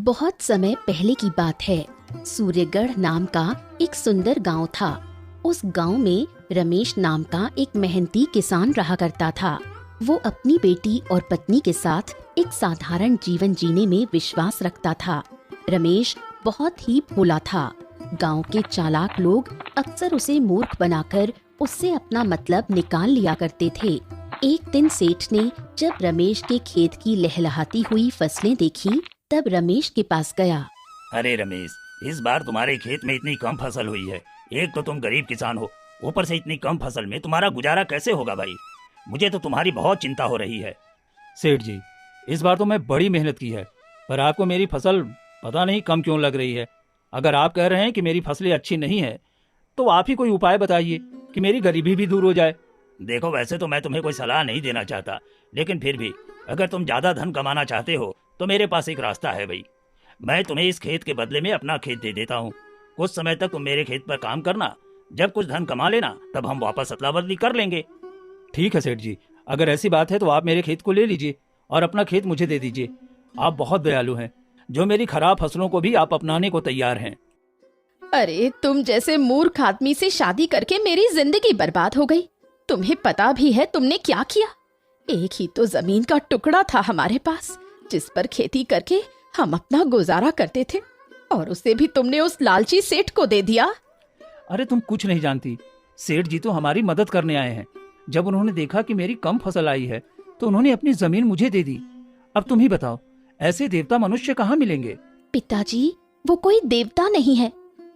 बहुत समय पहले की बात है। सूर्यगढ़ नाम का एक सुंदर गांव था। उस गांव में रमेश नाम का एक मेहनती किसान रहा करता था। वो अपनी बेटी और पत्नी के साथ एक साधारण जीवन जीने में विश्वास रखता था। रमेश बहुत ही भोला था। गांव के चालाक लोग अक्सर उसे मूर्ख बनाकर उससे अपना मतलब निकाल लिया करते थे। एक दिन सेठ ने जब रमेश के खेत की लहलहाती हुई फसलें देखी, तब रमेश के पास गया। अरे रमेश, इस बार तुम्हारे खेत में इतनी कम फसल हुई है। एक तो तुम गरीब किसान हो, ऊपर से इतनी कम फसल में तुम्हारा गुजारा कैसे होगा भाई? मुझे तो तुम्हारी बहुत चिंता हो रही है। सेठ जी, इस बार तो मैं बड़ी मेहनत की है, पर आपको मेरी फसल पता नहीं कम क्यों लग रही है। अगर आप कह रहे हैं कि मेरी फसलें अच्छी नहीं है, तो आप ही कोई उपाय बताइए कि मेरी गरीबी भी दूर हो जाए। देखो, वैसे तो मैं तुम्हें कोई सलाह नहीं देना चाहता, लेकिन फिर भी अगर तुम ज्यादा धन कमाना चाहते हो तो मेरे पास एक रास्ता है भाई। मैं तुम्हें इस खेत के बदले में अपना खेत दे देता हूँ। कुछ समय तक तुम मेरे खेत पर काम करना, जब कुछ धन कमा लेना तब हम वापस अदला बदली कर लेंगे। ठीक है सेठ जी, अगर ऐसी बात है तो आप मेरे खेत को ले लीजिए और अपना खेत मुझे दे दीजिए। आप बहुत दयालु हैं, जो मेरी खराब फसलों को भी आप अपनाने को तैयार हैं। अरे, तुम जैसे मूर्ख आदमी से शादी करके मेरी जिंदगी बर्बाद हो गई। तुम्हें पता भी है तुमने क्या किया? एक ही तो जमीन का टुकड़ा था हमारे पास, जिस पर खेती करके हम अपना गुजारा करते थे, और उसे भी तुमने उस लालची सेठ को दे दिया। अरे तुम कुछ नहीं जानती, सेठ जी तो हमारी मदद करने आए हैं। जब उन्होंने देखा कि मेरी कम फसल आई है तो उन्होंने अपनी जमीन मुझे दे दी। अब तुम ही बताओ, ऐसे देवता मनुष्य कहाँ मिलेंगे? पिताजी, वो कोई देवता नहीं है।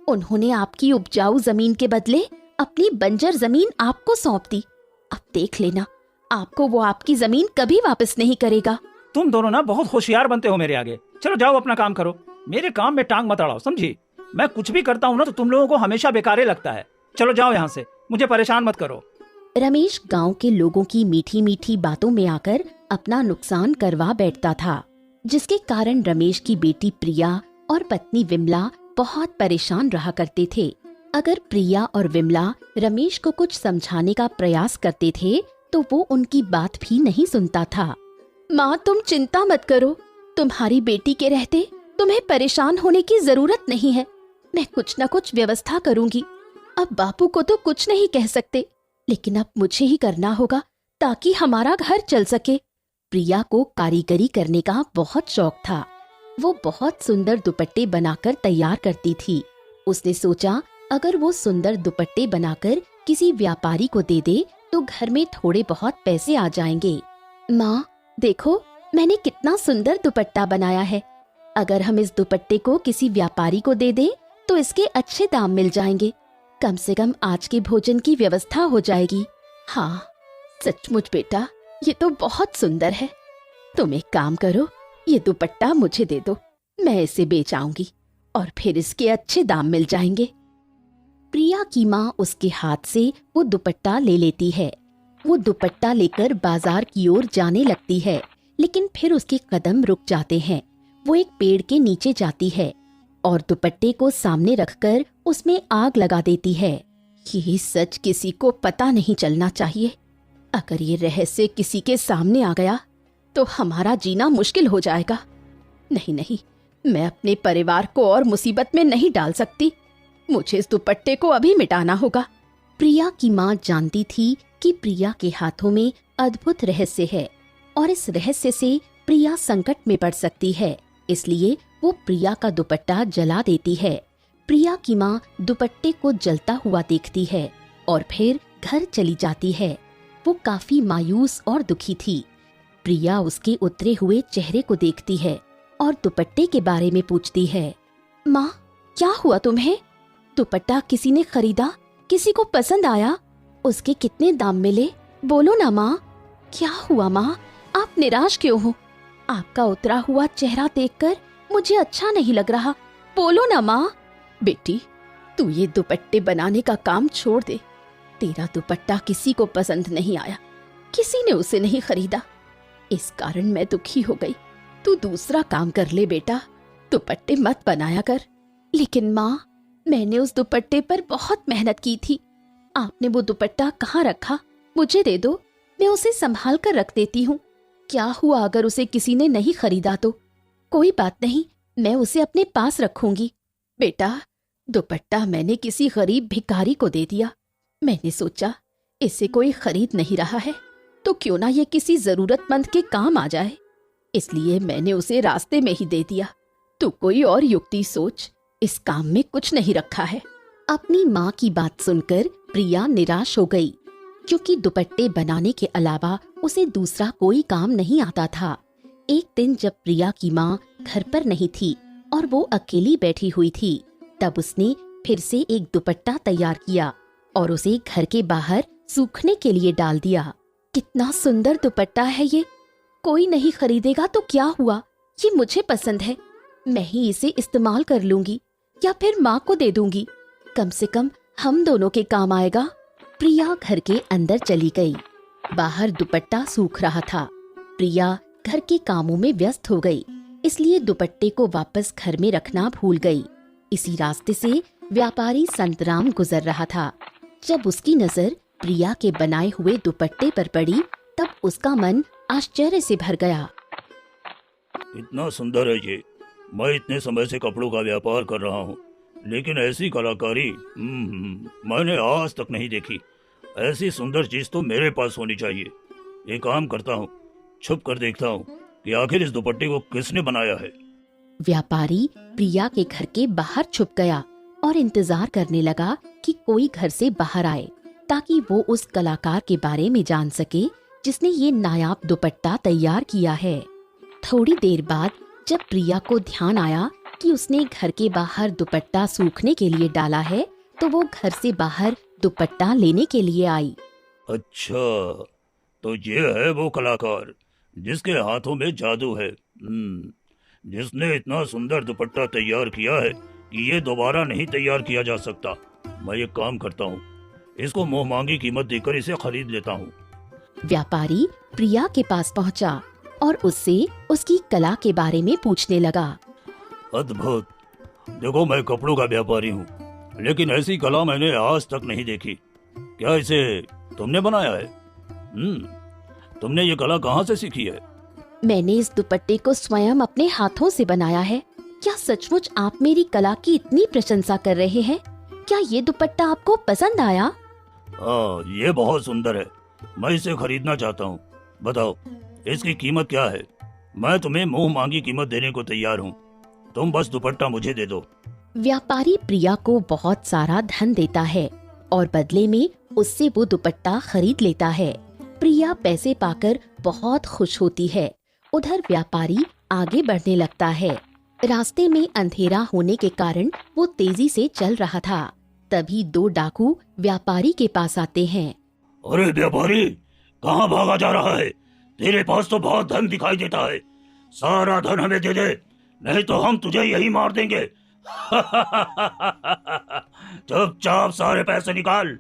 उन्होंने आपकी उपजाऊ जमीन के बदले अपनी बंजर जमीन आपको सौंप दी। अब देख लेना, आपको वो आपकी जमीन कभी वापस नहीं करेगा। तुम दोनों ना बहुत होशियार बनते हो मेरे आगे। चलो जाओ, अपना काम करो, मेरे काम में टांग मत अड़ाओ, समझी? मैं कुछ भी करता हूँ ना तो तुम लोगों को हमेशा बेकारे लगता है। चलो जाओ यहाँ से, मुझे परेशान मत करो। रमेश गांव के लोगों की मीठी मीठी बातों में आकर अपना नुकसान करवा बैठता था, जिसके कारण रमेश की बेटी प्रिया और पत्नी विमला बहुत परेशान रहा करते थे। अगर प्रिया और विमला रमेश को कुछ समझाने का प्रयास करते थे तो वो उनकी बात भी नहीं सुनता था। माँ, तुम चिंता मत करो, तुम्हारी बेटी के रहते तुम्हें परेशान होने की जरूरत नहीं है। मैं कुछ न कुछ व्यवस्था करूंगी। अब बापू को तो कुछ नहीं कह सकते, लेकिन अब मुझे ही करना होगा ताकि हमारा घर चल सके। प्रिया को कारीगरी करने का बहुत शौक था। वो बहुत सुंदर दुपट्टे बनाकर तैयार करती थी। उसने सोचा, अगर वो सुंदर दुपट्टे बनाकर किसी व्यापारी को दे दे तो घर में थोड़े बहुत पैसे आ जाएंगे। माँ देखो, मैंने कितना सुंदर दुपट्टा बनाया है। अगर हम इस दुपट्टे को किसी व्यापारी को दे दें तो इसके अच्छे दाम मिल जाएंगे। कम से कम आज के भोजन की व्यवस्था हो जाएगी। हाँ, सचमुच बेटा, ये तो बहुत सुंदर है। तुम एक काम करो, ये दुपट्टा मुझे दे दो, मैं इसे बेच आऊंगी और फिर इसके अच्छे दाम मिल जाएंगे। प्रिया की माँ उसके हाथ से वो दुपट्टा ले लेती है। वो दुपट्टा लेकर बाजार की ओर जाने लगती है, लेकिन फिर उसके कदम रुक जाते हैं। वो एक पेड़ के नीचे जाती है और दुपट्टे को सामने रखकर उसमें आग लगा देती है। ये सच किसी को पता नहीं चलना चाहिए। अगर ये रहस्य किसी के सामने आ गया तो हमारा जीना मुश्किल हो जाएगा। नहीं नहीं, मैं अपने परिवार को और मुसीबत में नहीं डाल सकती। मुझे इस दुपट्टे को अभी मिटाना होगा। प्रिया की माँ जानती थी कि प्रिया के हाथों में अद्भुत रहस्य है और इस रहस्य से प्रिया संकट में पड़ सकती है, इसलिए वो प्रिया का दुपट्टा जला देती है। प्रिया की माँ दुपट्टे को जलता हुआ देखती है और फिर घर चली जाती है। वो काफी मायूस और दुखी थी। प्रिया उसके उतरे हुए चेहरे को देखती है और दुपट्टे के बारे में पूछती है। माँ, क्या हुआ तुम्हें? दुपट्टा किसी ने खरीदा? किसी को पसंद आया? उसके कितने दाम मिले? बोलो ना माँ, क्या हुआ माँ? आप निराश क्यों हो? आपका उतरा हुआ चेहरा देखकर मुझे अच्छा नहीं लग रहा। बोलो ना माँ। बेटी, तू ये दुपट्टे बनाने का काम छोड़ दे। तेरा दुपट्टा किसी को पसंद नहीं आया, किसी ने उसे नहीं खरीदा, इस कारण मैं दुखी हो गई। तू दूसरा काम कर ले बेटा, दुपट्टे मत बनाया कर। लेकिन माँ, मैंने उस दुपट्टे पर बहुत मेहनत की थी। आपने वो दुपट्टा कहाँ रखा? मुझे दे दो, मैं उसे संभाल कर रख देती हूँ। क्या हुआ अगर उसे किसी ने नहीं खरीदा तो? कोई बात नहीं, मैं उसे अपने पास रखूंगी। बेटा, दुपट्टा मैंने किसी गरीब भिखारी को दे दिया। मैंने सोचा इसे कोई खरीद नहीं रहा है तो क्यों ना ये किसी जरूरतमंद के काम आ जाए, इसलिए मैंने उसे रास्ते में ही दे दिया। तू कोई और युक्ति सोच, इस काम में कुछ नहीं रखा है। अपनी माँ की बात सुनकर प्रिया निराश हो गई, क्योंकि दुपट्टे बनाने के अलावा उसे दूसरा कोई काम नहीं आता था। एक दिन जब प्रिया की माँ घर पर नहीं थी और वो अकेली बैठी हुई थी, तब उसने फिर से एक दुपट्टा तैयार किया और उसे घर के बाहर सूखने के लिए डाल दिया। कितना सुंदर दुपट्टा है ये, कोई नहीं खरीदेगा तो क्या हुआ, ये मुझे पसंद है। मैं ही इसे इस्तेमाल कर लूंगी या फिर माँ को दे दूंगी, कम से कम हम दोनों के काम आएगा। प्रिया घर के अंदर चली गई। बाहर दुपट्टा सूख रहा था। प्रिया घर के कामों में व्यस्त हो गई, इसलिए दुपट्टे को वापस घर में रखना भूल गई। इसी रास्ते से व्यापारी संतराम गुजर रहा था। जब उसकी नजर प्रिया के बनाए हुए दुपट्टे पर पड़ी, तब उसका मन आश्चर्य से भर गया। इतना सुंदर है ये। मैं इतने समय से कपड़ों का व्यापार कर रहा हूँ, लेकिन ऐसी कलाकारी मैंने आज तक नहीं देखी। ऐसी सुंदर चीज तो मेरे पास होनी चाहिए। एक काम करता हूँ, छुप कर देखता हूँ कि आखिर इस दुपट्टे को किसने बनाया है। व्यापारी प्रिया के घर के बाहर छुप गया और इंतजार करने लगा कि कोई घर से बाहर आए, ताकि वो उस कलाकार के बारे में जान सके जिसने ये नायाब दुपट्टा तैयार किया है। थोड़ी देर बाद जब प्रिया को ध्यान आया कि उसने घर के बाहर दुपट्टा सूखने के लिए डाला है, तो वो घर से बाहर दुपट्टा लेने के लिए आई। अच्छा, तो ये है वो कलाकार जिसके हाथों में जादू है, जिसने इतना सुंदर दुपट्टा तैयार किया है कि ये दोबारा नहीं तैयार किया जा सकता। मैं एक काम करता हूँ, इसको मुंह मांगी कीमत देकर इसे खरीद लेता हूँ। व्यापारी प्रिया के पास पहुँचा और उससे उसकी कला के बारे में पूछने लगा। अद्भुत। देखो, मैं कपड़ों का व्यापारी हूँ, लेकिन ऐसी कला मैंने आज तक नहीं देखी। क्या इसे तुमने बनाया है? तुमने ये कला कहाँ से सीखी है? मैंने इस दुपट्टे को स्वयं अपने हाथों से बनाया है। क्या सचमुच आप मेरी कला की इतनी प्रशंसा कर रहे हैं? क्या ये दुपट्टा आपको पसंद आया? हाँ, ये बहुत सुंदर है। मैं इसे खरीदना चाहता हूँ। बताओ, इसकी कीमत क्या है? मैं तुम्हें मुंह मांगी कीमत देने को तैयार हूँ। तुम बस दुपट्टा मुझे दे दो। व्यापारी प्रिया को बहुत सारा धन देता है और बदले में उससे वो दुपट्टा खरीद लेता है। प्रिया पैसे पाकर बहुत खुश होती है। उधर व्यापारी आगे बढ़ने लगता है। रास्ते में अंधेरा होने के कारण वो तेजी से चल रहा था। तभी दो डाकू व्यापारी के पास आते हैं। अरे व्यापारी, कहाँ भागा जा रहा है? तेरे पास तो बहुत धन दिखाई देता है। सारा धन हमें दे दे, नहीं तो हम तुझे यही मार देंगे। चुपचाप सारे पैसे निकाल।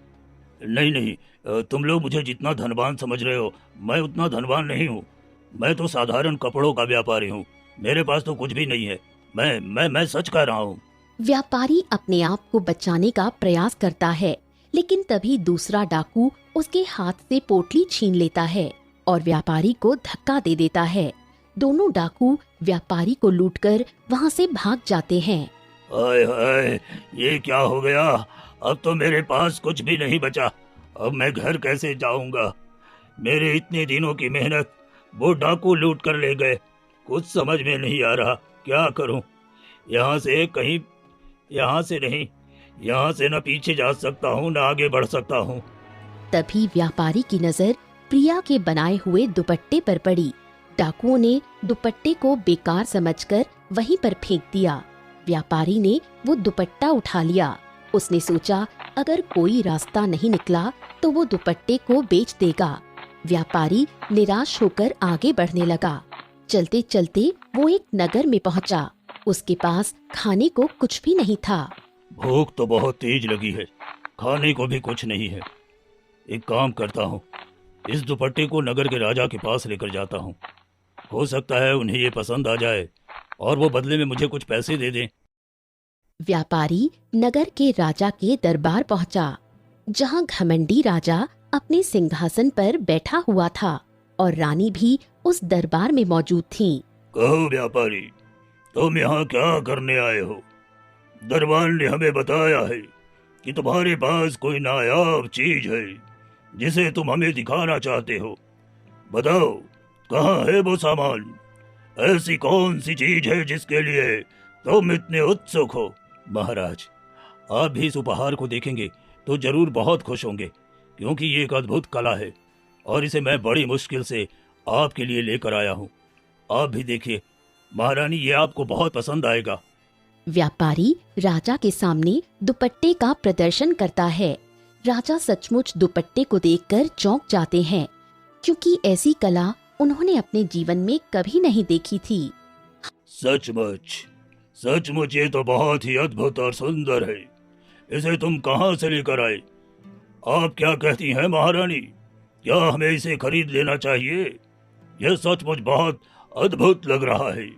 नहीं, तुम लोग मुझे जितना धनवान समझ रहे हो, मैं उतना धनवान नहीं हूँ। मैं तो साधारण कपड़ों का व्यापारी हूँ। मेरे पास तो कुछ भी नहीं है। मैं सच कह रहा हूँ। व्यापारी अपने आप को बचाने का प्रयास करता है, लेकिन तभी दूसरा डाकू उसके हाथ से पोटली छीन लेता है और व्यापारी को धक्का दे देता है। दोनों डाकू व्यापारी को लूटकर वहाँ से भाग जाते हैं। हाय हाय, ये क्या हो गया? अब तो मेरे पास कुछ भी नहीं बचा। अब मैं घर कैसे जाऊंगा? मेरे इतने दिनों की मेहनत वो डाकू लूट कर ले गए। कुछ समझ में नहीं आ रहा, क्या करूं? यहाँ से न पीछे जा सकता हूँ, न आगे बढ़ सकता हूँ। तभी व्यापारी की नजर प्रिया के बनाए हुए दुपट्टे पर पड़ी। डाकुओं ने दुपट्टे को बेकार समझकर वहीं पर फेंक दिया। व्यापारी ने वो दुपट्टा उठा लिया। उसने सोचा अगर कोई रास्ता नहीं निकला तो वो दुपट्टे को बेच देगा। व्यापारी निराश होकर आगे बढ़ने लगा। चलते चलते वो एक नगर में पहुंचा। उसके पास खाने को कुछ भी नहीं था। भूख तो बहुत तेज लगी है, खाने को भी कुछ नहीं है। एक काम करता हूँ, इस दुपट्टे को नगर के राजा के पास लेकर जाता हूँ। हो सकता है उन्हें ये पसंद आ जाए और वो बदले में मुझे कुछ पैसे दे दें। व्यापारी नगर के राजा के दरबार पहुंचा, जहां घमंडी राजा अपने सिंहासन पर बैठा हुआ था और रानी भी उस दरबार में मौजूद थी। कहो व्यापारी, तुम यहाँ क्या करने आए हो? दरबार ने हमें बताया है कि तुम्हारे पास कोई नायाब चीज है जिसे तुम हमें दिखाना चाहते हो। बताओ, कहाँ है वो सामान? ऐसी कौन सी चीज है जिसके लिए तुम इतने उत्सुक हो? महाराज, आप भी इस उपहार को देखेंगे तो जरूर बहुत खुश होंगे, क्योंकि ये एक अद्भुत कला है और इसे मैं बड़ी मुश्किल से आपके लिए लेकर आया हूँ। आप भी देखिए महारानी, ये आपको बहुत पसंद आएगा। व्यापारी राजा के सामने दुपट्टे का प्रदर्शन करता है। राजा सचमुच दुपट्टे को देखकर चौंक जाते हैं, क्योंकि ऐसी कला उन्होंने अपने जीवन में कभी नहीं देखी थी। सचमुच सचमुच ये तो बहुत ही अद्भुत और सुंदर है। इसे तुम कहाँ से लेकर आए? आप क्या कहती हैं महारानी? क्या हमें इसे खरीद लेना चाहिए? यह सचमुच बहुत अद्भुत लग रहा है।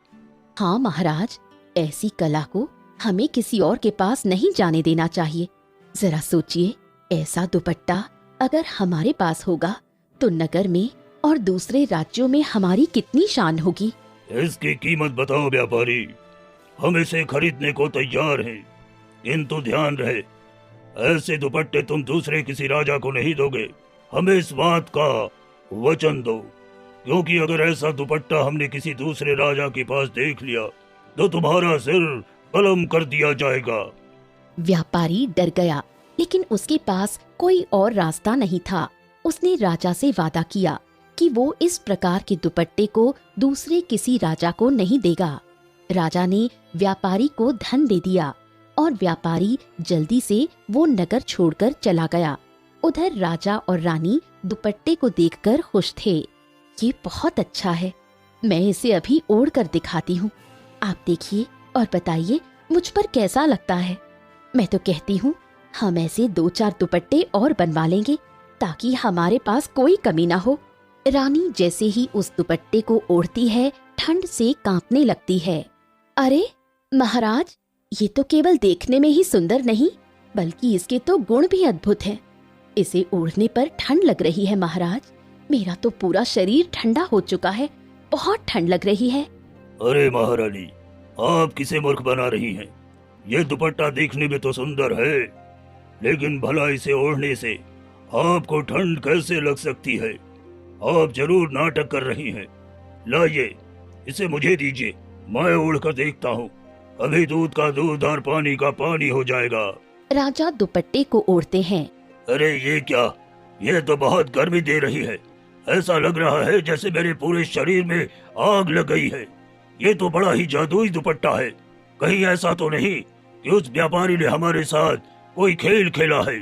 हाँ महाराज, ऐसी कला को हमें किसी और के पास नहीं जाने देना चाहिए। जरा सोचिए, ऐसा दुपट्टा अगर हमारे पास होगा तो नगर में और दूसरे राज्यों में हमारी कितनी शान होगी। इसकी कीमत बताओ व्यापारी, हम इसे खरीदने को तैयार हैं, किंतु ध्यान रहे ऐसे दुपट्टे तुम दूसरे किसी राजा को नहीं दोगे। हमें इस बात का वचन दो, क्योंकि अगर ऐसा दुपट्टा हमने किसी दूसरे राजा के पास देख लिया तो तुम्हारा सिर कलम कर दिया जाएगा। व्यापारी डर गया, लेकिन उसके पास कोई और रास्ता नहीं था। उसने राजा से वादा किया कि वो इस प्रकार के दुपट्टे को दूसरे किसी राजा को नहीं देगा। राजा ने व्यापारी को धन दे दिया और व्यापारी जल्दी से वो नगर छोड़कर चला गया। उधर राजा और रानी दुपट्टे को देखकर खुश थे। ये बहुत अच्छा है, मैं इसे अभी ओढ़ कर दिखाती हूँ। आप देखिए और बताइए मुझ पर कैसा लगता है। मैं तो कहती हूँ हम ऐसे 2-4 दुपट्टे और बनवा लेंगे ताकि हमारे पास कोई कमी ना हो। रानी जैसे ही उस दुपट्टे को ओढ़ती है, ठंड से कांपने लगती है। अरे महाराज, ये तो केवल देखने में ही सुंदर नहीं, बल्कि इसके तो गुण भी अद्भुत हैं। इसे ओढ़ने पर ठंड लग रही है महाराज। मेरा तो पूरा शरीर ठंडा हो चुका है, बहुत ठंड लग रही है। अरे महारानी, आप किसे मूर्ख बना रही हैं? ये दुपट्टा देखने में तो सुंदर है, लेकिन भला इसे ओढ़ने से आपको ठंड कैसे लग सकती है? आप जरूर नाटक कर रही हैं। लाइए, इसे मुझे दीजिए, मैं ओढ़ कर देखता हूँ। अभी दूध का दूध और पानी का पानी हो जाएगा। राजा दुपट्टे को ओढ़ते हैं। अरे ये क्या? ये तो बहुत गर्मी दे रही है। ऐसा लग रहा है जैसे मेरे पूरे शरीर में आग लग गई है। ये तो बड़ा ही जादुई दुपट्टा है। कहीं ऐसा तो नहीं कि उस व्यापारी ने हमारे साथ कोई खेल खेला है?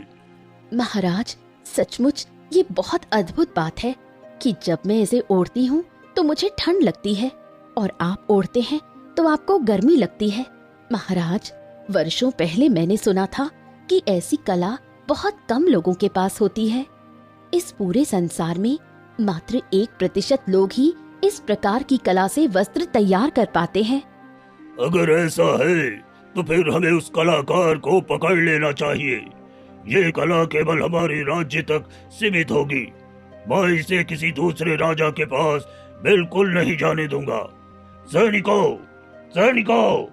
महाराज, सचमुच ये बहुत अद्भुत बात है कि जब मैं इसे ओढ़ती हूँ तो मुझे ठंड लगती है और आप ओढ़ते हैं तो आपको गर्मी लगती है। महाराज, वर्षों पहले मैंने सुना था कि ऐसी कला बहुत कम लोगों के पास होती है। इस पूरे संसार में मात्र 1% लोग ही इस प्रकार की कला से वस्त्र तैयार कर पाते हैं। अगर ऐसा है तो फिर हमें उस कलाकार को पकड़ लेना चाहिए। ये कला केवल हमारे राज्य तक सीमित होगी। मैं इसे किसी दूसरे राजा के पास बिल्कुल नहीं जाने दूंगा। सैनिकों, सैनिकों!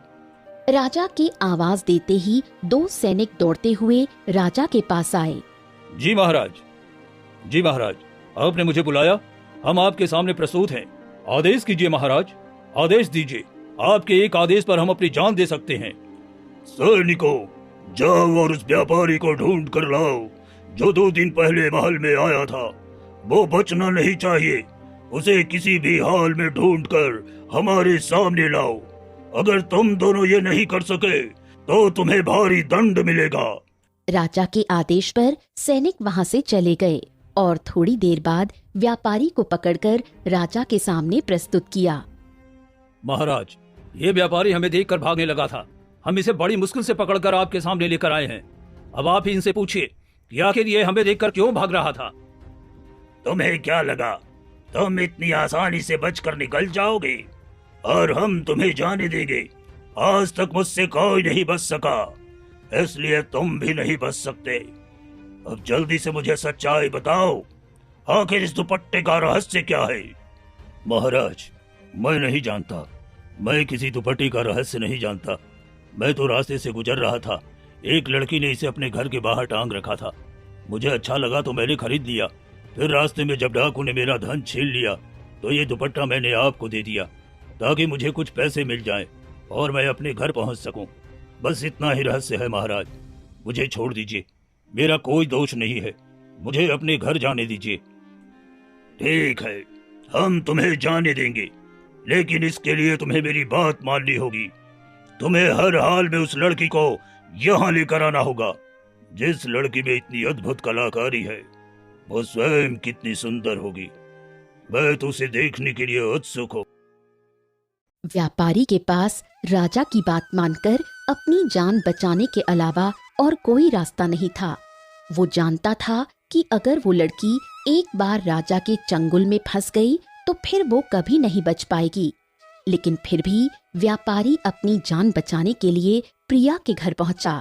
राजा की आवाज देते ही 2 सैनिक दौड़ते हुए राजा के पास आए। जी महाराज, जी महाराज, आपने मुझे बुलाया। हम आपके सामने प्रस्तुत हैं। आदेश कीजिए महाराज, आदेश दीजिए। आपके एक आदेश पर हम अपनी जान दे सकते हैं। सैनिकों, जाओ और उस व्यापारी को ढूंढ कर लाओ जो 2 दिन पहले महल में आया था। वो बचना नहीं चाहिए। उसे किसी भी हाल में ढूंढकर हमारे सामने लाओ। अगर तुम दोनों ये नहीं कर सके तो तुम्हें भारी दंड मिलेगा। राजा के आदेश पर सैनिक वहां से चले गए और थोड़ी देर बाद व्यापारी को पकड़कर राजा के सामने प्रस्तुत किया। महाराज, ये व्यापारी हमें देखकर भागने लगा था। हम इसे बड़ी मुश्किल से पकड़कर आपके सामने लेकर आए हैं। अब आप ही इनसे पूछिए कि आखिर ये हमें देखकर क्यों भाग रहा था। तुम्हें क्या लगा तुम इतनी आसानी से बचकर निकल जाओगे और हम तुम्हें जाने देंगे? आज तक मुझसे कोई नहीं बच सका, इसलिए तुम भी नहीं बच सकते। अब जल्दी से मुझे सच्चाई बताओ, आखिर इस दुपट्टे का रहस्य क्या है? महाराज, मैं नहीं जानता। मैं किसी दुपट्टे का रहस्य नहीं जानता। मैं तो रास्ते से गुजर रहा था, एक लड़की ने इसे अपने घर के बाहर टांग रखा था। मुझे अच्छा लगा तो मैंने खरीद लिया। फिर रास्ते में जब डाकू ने मेरा धन छीन लिया तो ये दुपट्टा मैंने आपको दे दिया ताकि मुझे कुछ पैसे मिल जाएं और मैं अपने घर पहुंच सकूं। बस इतना ही रहस्य है महाराज। मुझे छोड़ दीजिए, मेरा कोई दोष नहीं है। मुझे अपने घर जाने दीजिए। ठीक है, हम तुम्हें जाने देंगे, लेकिन इसके लिए तुम्हें मेरी बात माननी होगी। तुम्हें हर हाल में उस लड़की को यहाँ लेकर आना होगा। जिस लड़की में इतनी अद्भुत कलाकारी है, वो स्वयं कितनी सुंदर होगी। मैं तो उसे देखने के लिए उत्सुक हूँ। व्यापारी के पास राजा की बात मानकर अपनी जान बचाने के अलावा और कोई रास्ता नहीं था। वो जानता था कि अगर वो लड़की एक बार राजा के चंगुल में फंस गई तो फिर वो कभी नहीं बच पाएगी। लेकिन फिर भी व्यापारी अपनी जान बचाने के लिए प्रिया के घर पहुंचा।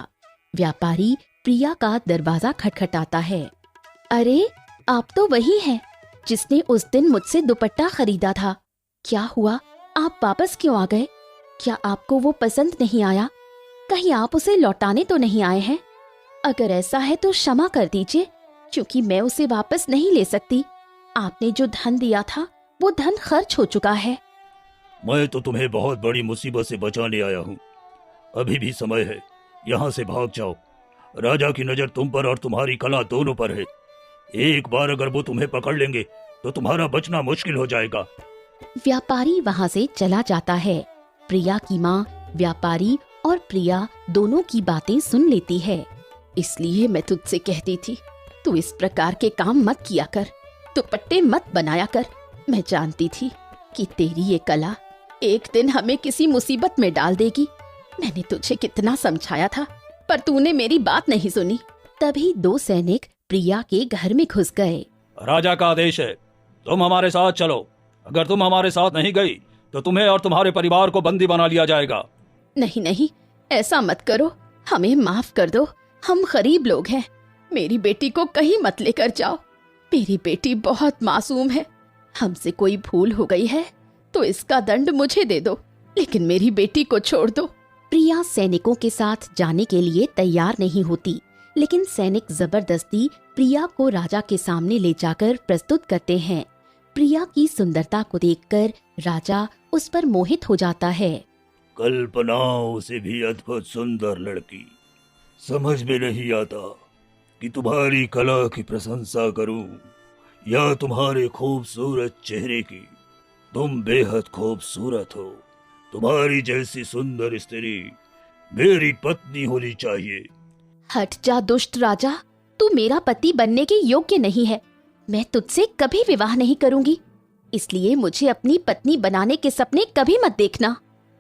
व्यापारी प्रिया का दरवाजा खटखटाता है। अरे, आप तो वही हैं जिसने उस दिन मुझसे दुपट्टा खरीदा था। क्या हुआ, आप वापस क्यों आ गए? क्या आपको वो पसंद नहीं आया? कहीं आप उसे लौटाने तो नहीं आए हैं? अगर ऐसा है तो क्षमा कर दीजिए, क्योंकि मैं उसे वापस नहीं ले सकती। आपने जो धन दिया था वो धन खर्च हो चुका है। मैं तो तुम्हें बहुत बड़ी मुसीबत से बचाने आया हूँ। अभी भी समय है, यहाँ से भाग जाओ। राजा की नजर तुम पर और तुम्हारी कला दोनों पर है। एक बार अगर वो तुम्हें पकड़ लेंगे तो तुम्हारा बचना मुश्किल हो जाएगा। व्यापारी वहाँ से चला जाता है। प्रिया की माँ व्यापारी और प्रिया दोनों की बातें सुन लेती है। इसलिए मैं तुझसे कहती थी, तू इस प्रकार के काम मत किया कर, दुपट्टे मत बनाया कर। मैं जानती थी कि तेरी ये कला एक दिन हमें किसी मुसीबत में डाल देगी। मैंने तुझे कितना समझाया था, पर तूने मेरी बात नहीं सुनी। तभी दो सैनिक प्रिया के घर में घुस गए। राजा का आदेश है, तुम हमारे साथ चलो। अगर तुम हमारे साथ नहीं गई तो तुम्हें और तुम्हारे परिवार को बंदी बना लिया जाएगा। नहीं नहीं, ऐसा मत करो, हमें माफ कर दो। हम गरीब लोग हैं, मेरी बेटी को कहीं मत लेकर जाओ। मेरी बेटी बहुत मासूम है। हमसे कोई भूल हो गई है तो इसका दंड मुझे दे दो, लेकिन मेरी बेटी को छोड़ दो। प्रिया सैनिकों के साथ जाने के लिए तैयार नहीं होती, लेकिन सैनिक जबरदस्ती प्रिया को राजा के सामने ले जाकर प्रस्तुत करते हैं। प्रिया की सुंदरता को देखकर राजा उस पर मोहित हो जाता है। कल्पनाओं से भी अद्भुत सुंदर लड़की, समझ में नहीं आता कि तुम्हारी कला की प्रशंसा करूं या तुम्हारे खूबसूरत चेहरे की। तुम बेहद खूबसूरत हो। तुम्हारी जैसी सुंदर स्त्री मेरी पत्नी होनी चाहिए। हट जा दुष्ट राजा, तू मेरा पति बनने के योग्य नहीं है। मैं तुझसे कभी विवाह नहीं करूंगी, इसलिए मुझे अपनी पत्नी बनाने के सपने कभी मत देखना।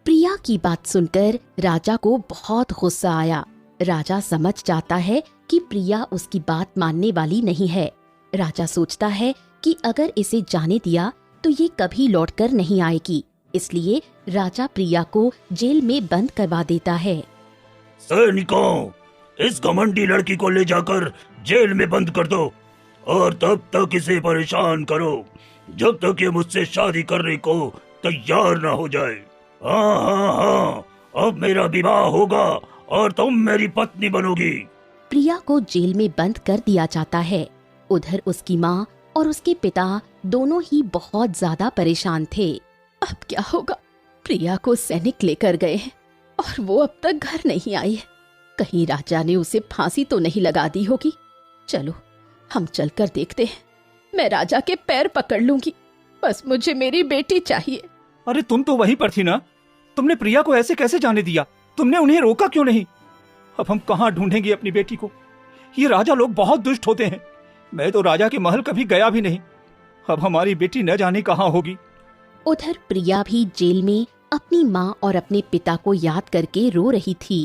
प्रिया की बात सुनकर राजा को बहुत गुस्सा आया। राजा समझ जाता है कि प्रिया उसकी बात मानने वाली नहीं है। राजा सोचता है कि अगर इसे जाने दिया तो ये कभी लौटकर नहीं आएगी, इसलिए राजा प्रिया को जेल में बंद करवा देता है। सैनिकों, इस घमंडी लड़की को ले जाकर जेल में बंद कर दो और तब तक इसे परेशान करो जब तक ये मुझसे शादी करने को तैयार ना हो जाए। हाँ हाँ हाँ, अब मेरा विवाह होगा और तुम मेरी पत्नी बनोगी। प्रिया को जेल में बंद कर दिया जाता है। उधर उसकी माँ और उसके पिता दोनों ही बहुत ज्यादा परेशान थे। अब क्या होगा? प्रिया को सैनिक लेकर गए हैं और वो अब तक घर नहीं आई है। कहीं राजा ने उसे फांसी तो नहीं लगा दी होगी। चलो हम चलकर देखते हैं। मैं राजा के पैर पकड़ लूंगी, बस मुझे मेरी बेटी चाहिए। अरे तुम तो वहीं पर थी ना, तुमने प्रिया को ऐसे कैसे जाने दिया? तुमने उन्हें रोका क्यों नहीं? अब हम कहाँ ढूंढेंगे अपनी बेटी को? ये राजा लोग बहुत दुष्ट होते हैं। मैं तो राजा के महल कभी गया भी नहीं। अब हमारी बेटी न जाने कहाँ होगी। उधर प्रिया भी जेल में अपनी माँ और अपने पिता को याद करके रो रही थी।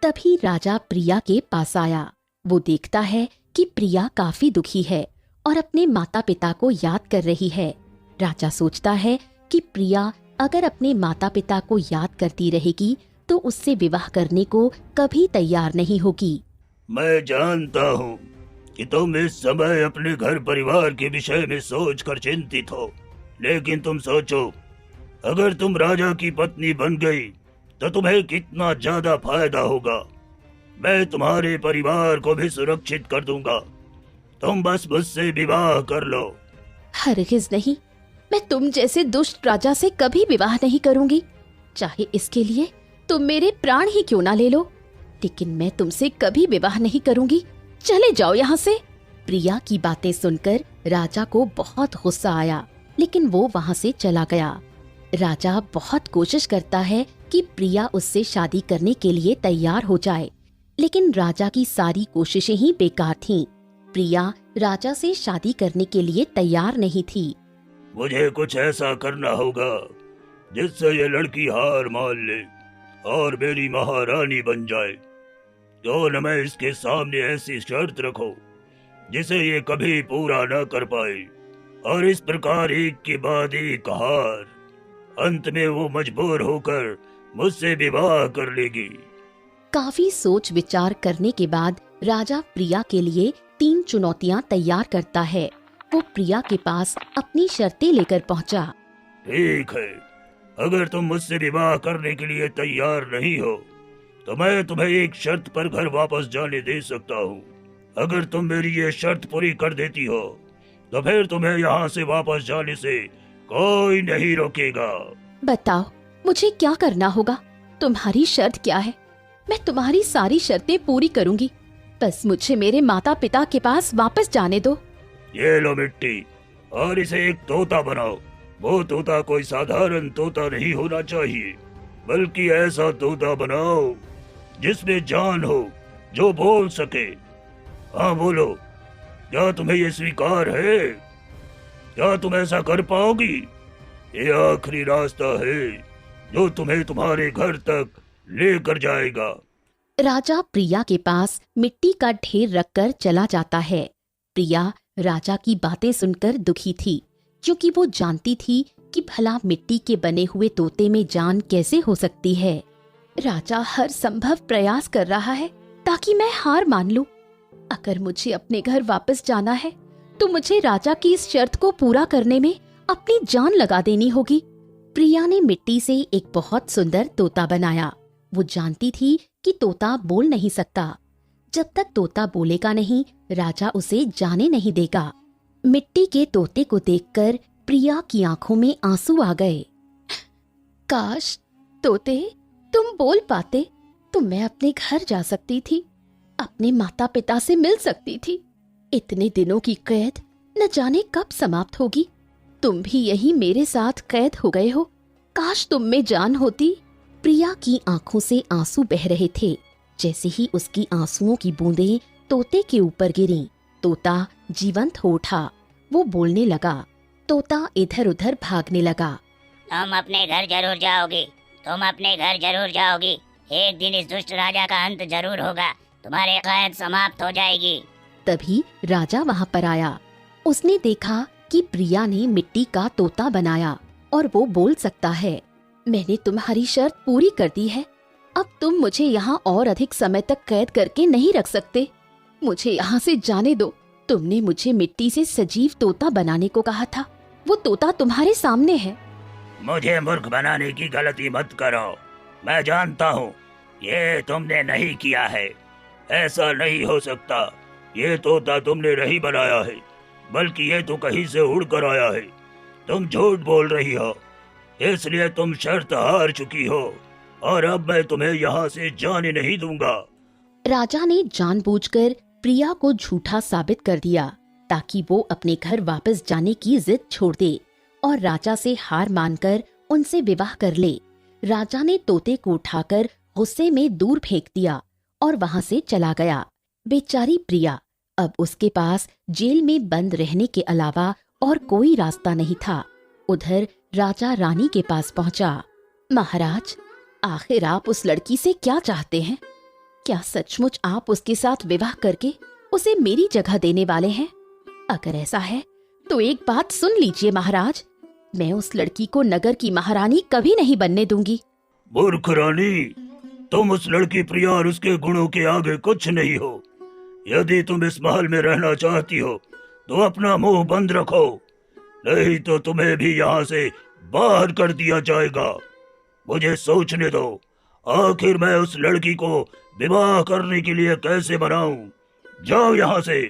तभी राजा प्रिया के पास आया। वो देखता है कि प्रिया काफी दुखी है और अपने माता पिता को याद कर रही है। राजा सोचता है कि प्रिया अगर अपने माता पिता को याद करती रहेगी तो उससे विवाह करने को कभी तैयार नहीं होगी। मैं जानता हूँ कि तुम इस समय अपने घर परिवार के विषय में सोचकर चिंतित हो, लेकिन तुम सोचो, अगर तुम राजा की पत्नी बन गई तो तुम्हें कितना ज्यादा फायदा होगा। मैं तुम्हारे परिवार को भी सुरक्षित कर दूंगा। तुम बस मुझसे विवाह कर लो। हरगिज नहीं, मैं तुम जैसे दुष्ट राजा से कभी विवाह नहीं करूंगी, चाहे इसके लिए तुम मेरे प्राण ही क्यों ना ले लो, लेकिन मैं तुमसे कभी विवाह नहीं करूंगी। चले जाओ यहाँ से। प्रिया की बातें सुनकर राजा को बहुत गुस्सा आया, लेकिन वो वहाँ से चला गया। राजा बहुत कोशिश करता है कि प्रिया उससे शादी करने के लिए तैयार हो जाए, लेकिन राजा की सारी कोशिशें ही बेकार थीं। प्रिया राजा से शादी करने के लिए तैयार नहीं थी। मुझे कुछ ऐसा करना होगा जिससे ये लड़की हार मान ले और मेरी महारानी बन जाए। तो न मैं इसके सामने ऐसी शर्त रखूं जिसे ये कभी पूरा न कर पाए, और इस प्रकार एक के बाद एक हार, अंत में वो मजबूर होकर मुझसे विवाह कर लेगी। काफी सोच विचार करने के बाद राजा प्रिया के लिए 3 चुनौतियां तैयार करता है। वो प्रिया के पास अपनी शर्तें लेकर पहुंचा। ठीक है, अगर तुम मुझसे विवाह करने के लिए तैयार नहीं हो तो मैं तुम्हें एक शर्त पर घर वापस जाने दे सकता हूँ। अगर तुम मेरी ये शर्त पूरी कर देती हो तो फिर तुम्हें यहाँ से वापस जाने से कोई नहीं रोकेगा। बताओ मुझे क्या करना होगा? तुम्हारी शर्त क्या है? मैं तुम्हारी सारी शर्तें पूरी करूंगी, बस मुझे मेरे माता पिता के पास वापस जाने दो। ये लो मिट्टी और इसे एक तोता बनाओ। वो तोता कोई साधारण तोता नहीं होना चाहिए, बल्कि ऐसा तोता बनाओ जिसमें जान हो, जो बोल सके। हाँ बोलो, क्या तुम्हें ये स्वीकार है? क्या तुम ऐसा कर पाओगी? ये आखिरी रास्ता है जो तुम्हें तुम्हारे घर तक लेकर जाएगा। राजा प्रिया के पास मिट्टी का ढेर रखकर चला जाता है। प्रिया राजा की बातें सुनकर दुखी थी, क्योंकि वो जानती थी कि भला मिट्टी के बने हुए तोते में जान कैसे हो सकती है। राजा हर संभव प्रयास कर रहा है ताकि मैं हार मान लूं। अगर मुझे अपने घर वापस जाना है तो मुझे राजा की इस शर्त को पूरा करने में अपनी जान लगा देनी होगी। प्रिया ने मिट्टी से एक बहुत सुंदर तोता बनाया। वो जानती थी कि तोता बोल नहीं सकता। जब तक तोता बोलेगा नहीं, राजा उसे जाने नहीं देगा। मिट्टी के तोते को देखकर प्रिया की आंखों में आंसू आ गए। काश तोते तुम बोल पाते तो मैं अपने घर जा सकती थी, अपने माता पिता से मिल सकती थी। इतने दिनों की कैद न जाने कब समाप्त होगी। तुम भी यही मेरे साथ कैद हो गए हो। काश तुम में जान होती। प्रिया की आंखों से आंसू बह रहे थे। जैसे ही उसकी आंसुओं की बूंदें तोते के ऊपर गिरीं, तोता जीवंत हो उठा। वो बोलने लगा। तोता इधर उधर भागने लगा। तुम अपने घर जरूर जाओगी, तुम अपने घर जरूर जाओगी। एक दिन इस दुष्ट राजा का अंत जरूर होगा, तुम्हारी कैद समाप्त हो जाएगी। तभी राजा वहाँ पर आया। उसने देखा कि प्रिया ने मिट्टी का तोता बनाया और वो बोल सकता है। मैंने तुम्हारी शर्त पूरी कर दी है। अब तुम मुझे यहाँ और अधिक समय तक कैद करके नहीं रख सकते। मुझे यहाँ से जाने दो। तुमने मुझे मिट्टी से सजीव तोता बनाने को कहा था। वो तोता तुम्हारे सामने है। मुझे मूर्ख बनाने की गलती मत करो। मैं जानता हूँ ये तुमने नहीं किया है। ऐसा नहीं हो सकता। ये तोता तुमने नहीं बनाया है, बल्कि ये तो कहीं से उड़कर आया है। तुम झूठ बोल रही हो, इसलिए तुम शर्त हार चुकी हो और अब मैं तुम्हें यहाँ से जाने नहीं दूंगा। राजा ने जानबूझकर प्रिया को झूठा साबित कर दिया ताकि वो अपने घर वापस जाने की जिद छोड़ दे और राजा से हार मानकर उनसे विवाह कर ले। राजा ने तोते को उठाकर गुस्से में दूर फेंक दिया और वहां से चला गया। बेचारी प्रिया, अब उसके पास जेल में बंद रहने के अलावा और कोई रास्ता नहीं था। उधर राजा रानी के पास पहुंचा। महाराज, आखिर आप उस लड़की से क्या चाहते हैं? क्या सचमुच आप उसके साथ विवाह करके उसे मेरी जगह देने वाले हैं? अगर ऐसा है तो एक बात सुन लीजिए महाराज, मैं उस लड़की को नगर की महारानी कभी नहीं बनने दूंगी। मूर्ख रानी, तुम उस लड़की प्रिया और उसके गुणों के आगे कुछ नहीं हो। यदि तुम इस महल में रहना चाहती हो तो अपना मुंह बंद रखो, नहीं तो तुम्हें भी यहाँ से बाहर कर दिया जाएगा। मुझे सोचने दो, आखिर मैं उस लड़की को विवाह करने के लिए कैसे बनाऊं। जाओ यहाँ से।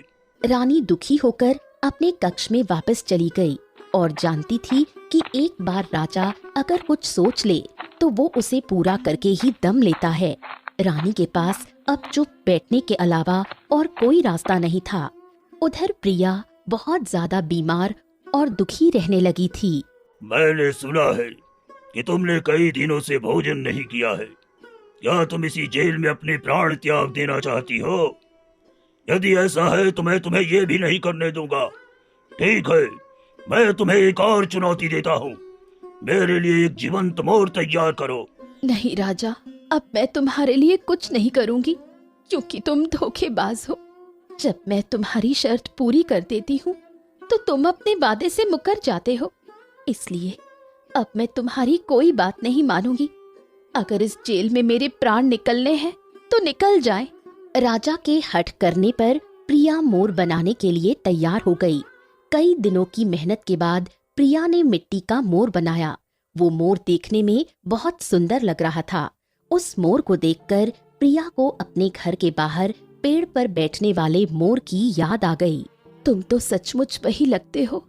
रानी दुखी होकर अपने कक्ष में वापस चली गई और जानती थी कि एक बार राजा अगर कुछ सोच ले तो वो उसे पूरा करके ही दम लेता है। रानी के पास अब चुप बैठने के अलावा और कोई रास्ता नहीं था। उधर प्रिया बहुत ज्यादा बीमार और दुखी रहने लगी थी। मैंने सुना है कि तुमने कई दिनों से भोजन नहीं किया है। क्या तुम इसी जेल में अपने प्राण त्याग देना चाहती हो? यदि ऐसा है तो मैं तुम्हें ये भी नहीं करने दूंगा। ठीक है, मैं तुम्हें एक और चुनौती देता हूँ। मेरे लिए एक जीवंत मोर तैयार करो। नहीं राजा, अब मैं तुम्हारे लिए कुछ नहीं करूंगी, क्योंकि तुम धोखेबाज हो। जब मैं तुम्हारी शर्त पूरी कर देती हूँ तो तुम अपने वादे से मुकर जाते हो। इसलिए अब मैं तुम्हारी कोई बात नहीं मानूंगी। अगर इस जेल में मेरे प्राण निकलने हैं तो निकल जाएं। राजा के हठ करने पर प्रिया मोर बनाने के लिए तैयार हो गई। कई दिनों की मेहनत के बाद प्रिया ने मिट्टी का मोर बनाया। वो मोर देखने में बहुत सुंदर लग रहा था। उस मोर को देखकर प्रिया को अपने घर के बाहर पेड़ पर बैठने वाले मोर की याद आ गई। तुम तो सचमुच वही लगते हो,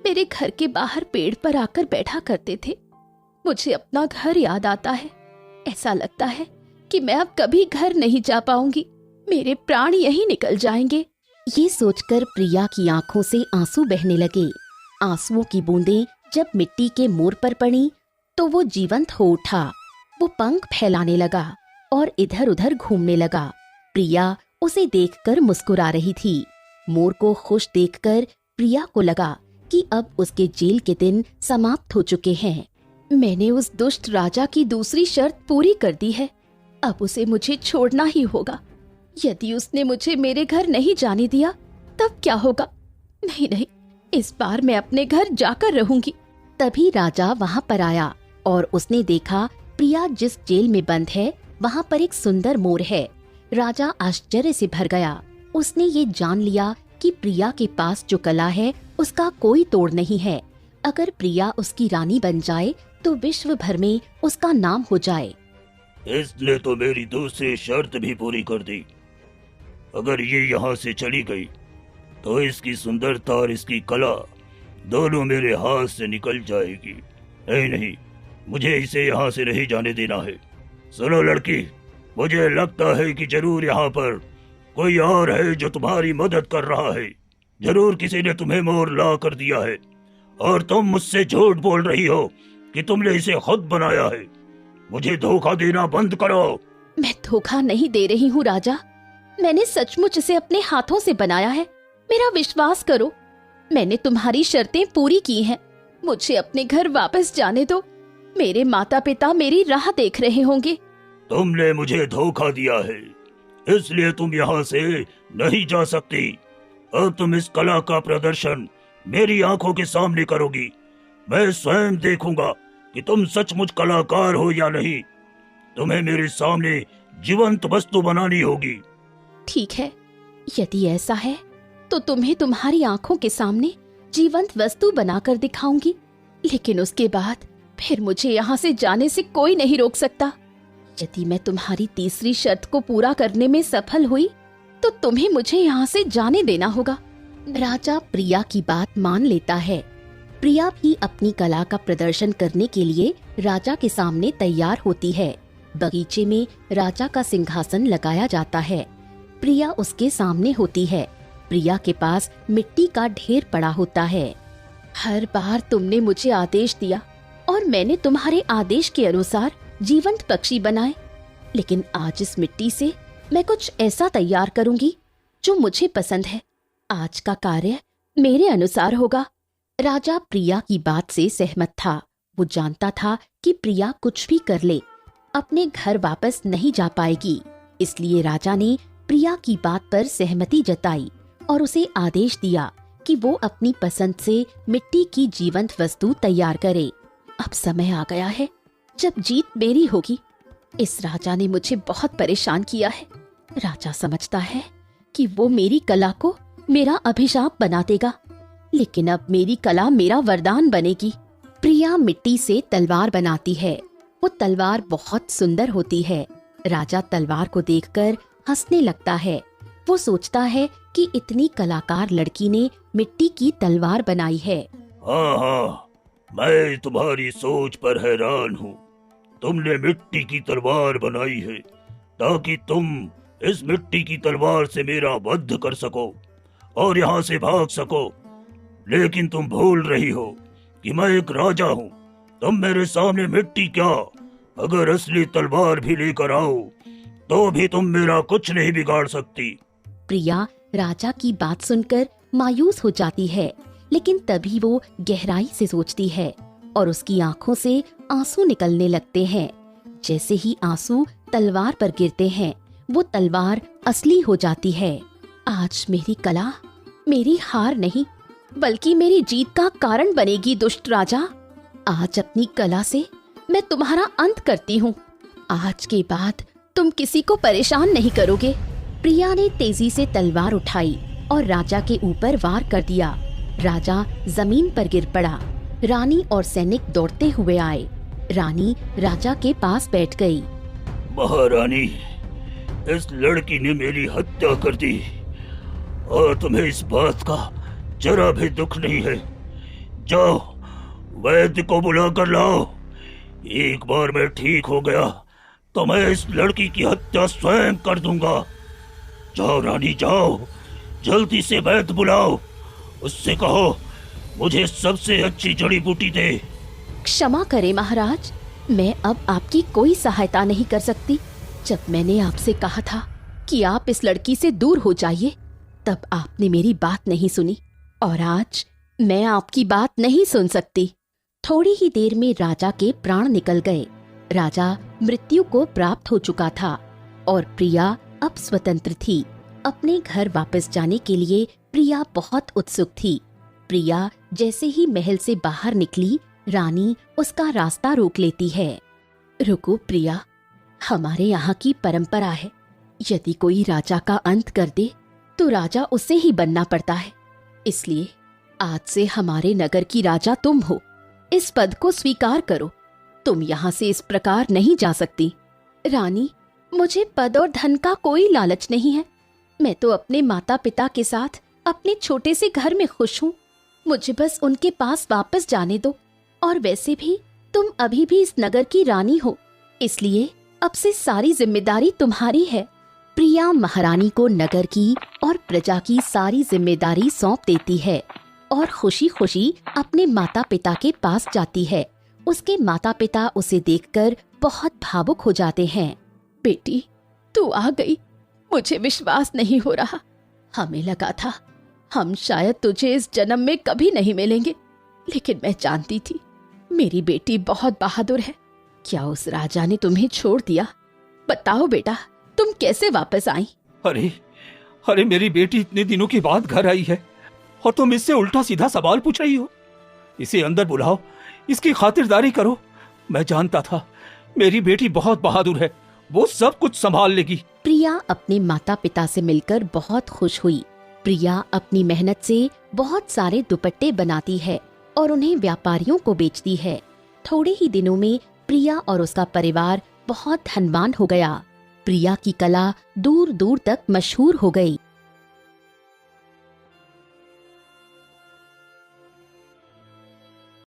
मेरे घर के बाहर पेड़ पर आकर बैठा करते थे। मुझे अपना घर याद आता है। ऐसा लगता है कि मैं अब कभी घर नहीं जा पाऊंगी, मेरे प्राण यहीं निकल जाएंगे। ये सोचकर प्रिया की आंखों से आंसू बहने लगे। आंसुओं की बूंदें जब मिट्टी के मोर पर पड़ी तो वो जीवंत हो उठा। वो पंख फैलाने लगा और इधर उधर घूमने लगा। प्रिया उसे देखकर मुस्कुरा रही थी। मोर को खुश देखकर प्रिया को लगा कि अब उसके जेल के दिन समाप्त हो चुके हैं। मैंने उस दुष्ट राजा की दूसरी शर्त पूरी कर दी है। अब उसे मुझे छोड़ना ही होगा। यदि उसने मुझे मेरे घर नहीं जाने दिया तब क्या होगा? नहीं नहीं, इस बार मैं अपने घर जाकर रहूंगी। तभी राजा वहाँ पर आया और उसने देखा प्रिया जिस जेल में बंद है वहाँ पर एक सुंदर मोर है। राजा आश्चर्य से भर गया। उसने ये जान लिया कि प्रिया के पास जो कला है उसका कोई तोड़ नहीं है। अगर प्रिया उसकी रानी बन जाए तो विश्व भर में उसका नाम हो जाए। इसने तो मेरी दूसरी शर्त भी पूरी कर दी। अगर ये यहाँ से चली गई तो इसकी सुंदरता और इसकी कला दोनों मेरे हाथ से निकल जाएगी। नहीं नहीं, मुझे इसे यहाँ से नहीं जाने देना है। सुनो लड़की, मुझे लगता है कि जरूर यहाँ पर कोई और है जो तुम्हारी मदद कर रहा है। जरूर किसी ने तुम्हें मोर ला कर दिया है और तुम मुझसे झूठ बोल रही हो कि तुमने इसे खुद बनाया है। मुझे धोखा देना बंद करो। मैं धोखा नहीं दे रही हूँ राजा, मैंने सचमुच इसे अपने हाथों से बनाया है। मेरा विश्वास करो, मैंने तुम्हारी शर्तें पूरी की हैं। मुझे अपने घर वापस जाने दो। मेरे माता पिता मेरी राह देख रहे होंगे। तुमने मुझे धोखा दिया है, इसलिए तुम यहाँ से नहीं जा सकती। अब तुम इस कला का प्रदर्शन मेरी आंखों के सामने करोगी। मैं स्वयं देखूंगा कि तुम सचमुच कलाकार हो या नहीं। तुम्हें मेरे सामने जीवंत वस्तु बनानी होगी। ठीक है, यदि ऐसा है तो तुम्हें तुम्हारी आंखों के सामने जीवंत वस्तु बनाकर दिखाऊंगी। लेकिन उसके बाद फिर मुझे यहाँ से जाने से कोई नहीं रोक सकता। यदि मैं तुम्हारी तीसरी शर्त को पूरा करने में सफल हुई तो तुम्हें मुझे यहाँ से जाने देना होगा। राजा प्रिया की बात मान लेता है। प्रिया भी अपनी कला का प्रदर्शन करने के लिए राजा के सामने तैयार होती है। बगीचे में राजा का सिंहासन लगाया जाता है। प्रिया उसके सामने होती है। प्रिया के पास मिट्टी का ढेर पड़ा होता है। हर बार तुमने मुझे आदेश दिया और मैंने तुम्हारे आदेश के अनुसार जीवंत पक्षी बनाए, लेकिन आज इस मिट्टी से मैं कुछ ऐसा तैयार करूंगी जो मुझे पसंद है। आज का कार्य मेरे अनुसार होगा। राजा प्रिया की बात से सहमत था। वो जानता था कि प्रिया कुछ भी कर ले, अपने घर वापस नहीं जा पाएगी। इसलिए राजा ने प्रिया की बात पर सहमति जताई और उसे आदेश दिया कि वो अपनी पसंद से मिट्टी की जीवंत वस्तु तैयार करे। अब समय आ गया है जब जीत मेरी होगी। इस राजा ने मुझे बहुत परेशान किया है। राजा समझता है कि वो मेरी कला को मेरा अभिशाप बना देगा, लेकिन अब मेरी कला मेरा वरदान बनेगी। प्रिया मिट्टी से तलवार बनाती है। वो तलवार बहुत सुंदर होती है। राजा तलवार को देखकर हंसने लगता है। वो सोचता है कि इतनी कलाकार लड़की ने मिट्टी की तलवार बनाई है। हाँ हाँ, मैं तुम्हारी सोच पर हैरान हूँ। तुमने मिट्टी की तलवार बनाई है ताकि तुम इस मिट्टी की तलवार से मेरा वध कर सको और यहाँ से भाग सको। लेकिन तुम भूल रही हो कि मैं एक राजा हूँ। तुम मेरे सामने मिट्टी क्या, अगर असली तलवार भी लेकर आओ तो भी तुम मेरा कुछ नहीं बिगाड़ सकती। प्रिया राजा की बात सुनकर मायूस हो जाती है, लेकिन तभी वो गहराई से सोचती है और उसकी आंखों से आंसू निकलने लगते हैं। जैसे ही आंसू तलवार पर गिरते हैं, वो तलवार असली हो जाती है। आज मेरी कला मेरी हार नहीं बल्कि मेरी जीत का कारण बनेगी। दुष्ट राजा, आज अपनी कला से मैं तुम्हारा अंत करती हूँ। आज के बाद तुम किसी को परेशान नहीं करोगे। प्रिया ने तेजी से तलवार उठाई और राजा के ऊपर वार कर दिया। राजा जमीन पर गिर पड़ा। रानी और सैनिक दौड़ते हुए आए। रानी राजा के पास बैठ गई। महारानी, इस लड़की ने मेरी हत्या कर दी और तुम्हें इस बात का जरा भी दुख नहीं है। जाओ वैद्य को बुला कर लाओ। एक बार मैं ठीक हो गया तो मैं इस लड़की की हत्या स्वयं कर दूंगा। जाओ रानी जाओ, जल्दी से वैद्य बुलाओ। उससे कहो मुझे सबसे अच्छी जड़ी बूटी दे। क्षमा करें महाराज, मैं अब आपकी कोई सहायता नहीं कर सकती। जब मैंने आपसे कहा था कि आप इस लड़की से दूर हो जाइए, तब आपने मेरी बात नहीं सुनी और आज मैं आपकी बात नहीं सुन सकती। थोड़ी ही देर में राजा के प्राण निकल गए। राजा मृत्यु को प्राप्त हो चुका था और प्रिया अब स्वतंत्र थी। अपने घर वापस जाने के लिए प्रिया बहुत उत्सुक थी। प्रिया जैसे ही महल से बाहर निकली, रानी उसका रास्ता रोक लेती है। रुको प्रिया, हमारे यहाँ की परंपरा है, यदि कोई राजा का अंत कर दे तो राजा उसे ही बनना पड़ता है। इसलिए आज से हमारे नगर की राजा तुम हो। इस पद को स्वीकार करो। तुम यहाँ से इस प्रकार नहीं जा सकती। रानी, मुझे पद और धन का कोई लालच नहीं है। मैं तो अपने माता पिता के साथ अपने छोटे से घर में खुश हूँ। मुझे बस उनके पास वापस जाने दो। और वैसे भी तुम अभी भी इस नगर की रानी हो, इसलिए अब से सारी जिम्मेदारी तुम्हारी है। प्रिया महारानी को नगर की और प्रजा की सारी जिम्मेदारी सौंप देती है और खुशी खुशी अपने माता पिता के पास जाती है। उसके माता पिता उसे देखकर बहुत भावुक हो जाते हैं। बेटी, तू आ गई, मुझे विश्वास नहीं हो रहा। हमें लगा था हम शायद तुझे इस जन्म में कभी नहीं मिलेंगे, लेकिन मैं जानती थी मेरी बेटी बहुत बहादुर है। क्या उस राजा ने तुम्हें छोड़ दिया? बताओ बेटा, तुम कैसे वापस आई? अरे मेरी बेटी इतने दिनों के बाद घर आई है और तुम इससे उल्टा सीधा सवाल पूछ रही हो। इसे अंदर बुलाओ, इसकी खातिरदारी करो। मैं जानता था मेरी बेटी बहुत बहादुर है, वो सब कुछ संभाल लेगी। प्रिया अपने माता पिता से मिलकर बहुत खुश हुई। प्रिया अपनी मेहनत से बहुत सारे दुपट्टे बनाती है और उन्हें व्यापारियों को बेचती है। थोड़े ही दिनों में प्रिया और उसका परिवार बहुत धनवान हो गया। प्रिया की कला दूर दूर तक मशहूर हो गई।